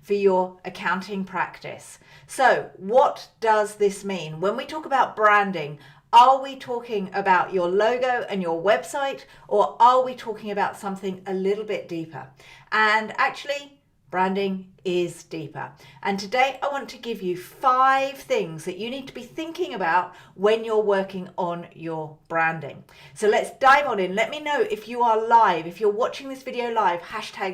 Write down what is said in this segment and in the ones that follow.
for your accounting practice. So what does this mean? When we talk about branding, are we talking about your logo and your website, or are we talking about something a little bit deeper? And actually, branding is deeper. And today I want to give you 5 things that you need to be thinking about when you're working on your branding. So let's dive on in. Let me know if you are live. If you're watching this video live,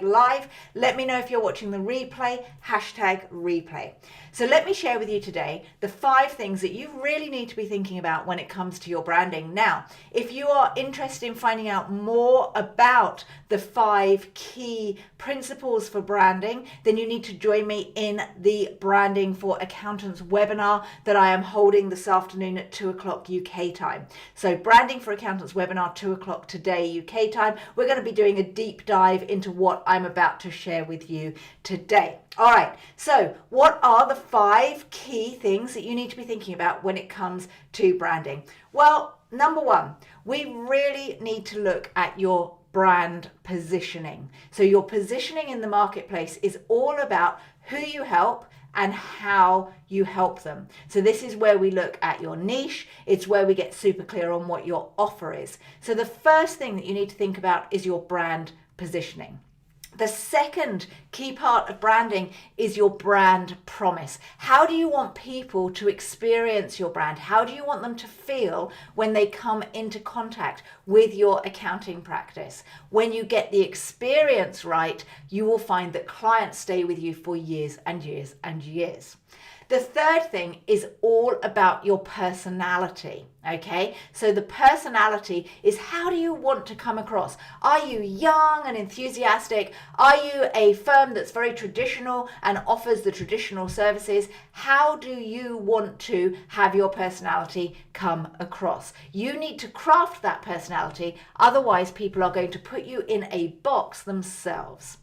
#live. Let me know if you're watching the replay, #replay. So let me share with you today the 5 things that you really need to be thinking about when it comes to your branding. Now, if you are interested in finding out more about the 5 key principles for branding, then you need to join me in the Branding for Accountants webinar that I am holding this afternoon at 2 o'clock UK time. So Branding for Accountants webinar, 2 o'clock today UK time. We're going to be doing a deep dive into what I'm about to share with you today. All right, so what are the 5 key things that you need to be thinking about when it comes to branding? Well, number 1, we really need to look at your brand positioning. So your positioning in the marketplace is all about who you help and how you help them. So this is where we look at your niche. It's where we get super clear on what your offer is. So the first thing that you need to think about is your brand positioning. The second key part of branding is your brand promise. How do you want people to experience your brand? How do you want them to feel when they come into contact with your accounting practice? When you get the experience right, you will find that clients stay with you for years and years and years. The third thing is all about your personality, okay? So the personality is, how do you want to come across? Are you young and enthusiastic? Are you a firm that's very traditional and offers the traditional services? How do you want to have your personality come across? You need to craft that personality, otherwise people are going to put you in a box themselves.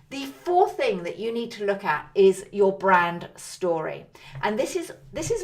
The fourth thing that you need to look at is your brand story. And this is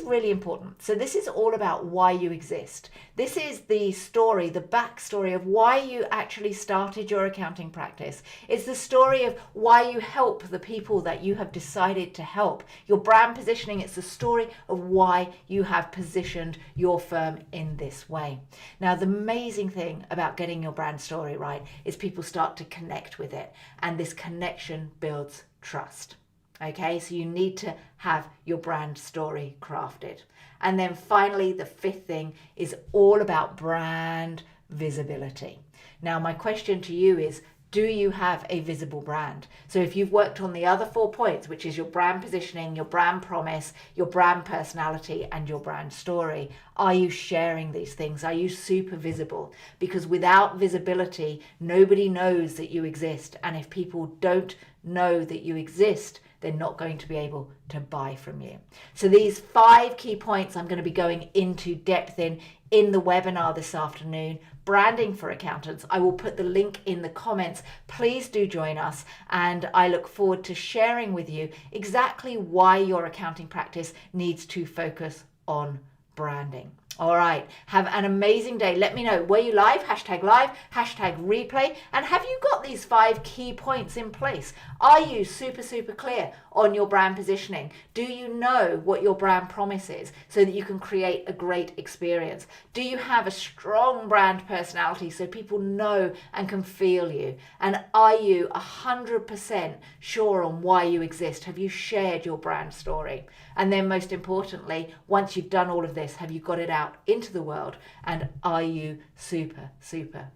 really important. So this is all about why you exist. This is the story, the backstory of why you actually started your accounting practice. It's the story of why you help the people that you have decided to help. Your brand positioning, it's the story of why you have positioned your firm in this way. Now, the amazing thing about getting your brand story right is people start to connect with it, and this connection builds trust. Okay, so you need to have your brand story crafted. And then finally, the 5th thing is all about brand visibility. Now, my question to you is, do you have a visible brand? So if you've worked on the other 4 points, which is your brand positioning, your brand promise, your brand personality, and your brand story, are you sharing these things? Are you super visible? Because without visibility, nobody knows that you exist. And if people don't know that you exist, they're not going to be able to buy from you. So these 5 key points I'm going to be going into depth in the webinar this afternoon, Branding for Accountants. I will put the link in the comments. Please do join us, and I look forward to sharing with you exactly why your accounting practice needs to focus on branding. All right, have an amazing day. Let me know, were you live, #live, #replay, and have you got these 5 key points in place? Are you super clear on your brand positioning? Do you know what your brand promise is so that you can create a great experience? Do you have a strong brand personality so people know and can feel you? And are you 100% sure on why you exist? Have you shared your brand story? And then most importantly, once you've done all of this, have you got it out into the world, and are you super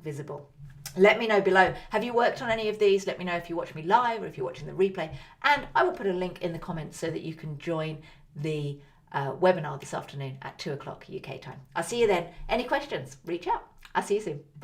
visible? Let me know below. Have you worked on any of these? Let me know if you watch me live or if you're watching the replay, and I will put a link in the comments so that you can join the webinar this afternoon at 2 o'clock UK time. I'll see you then. Any questions, reach out. I'll see you soon. Bye.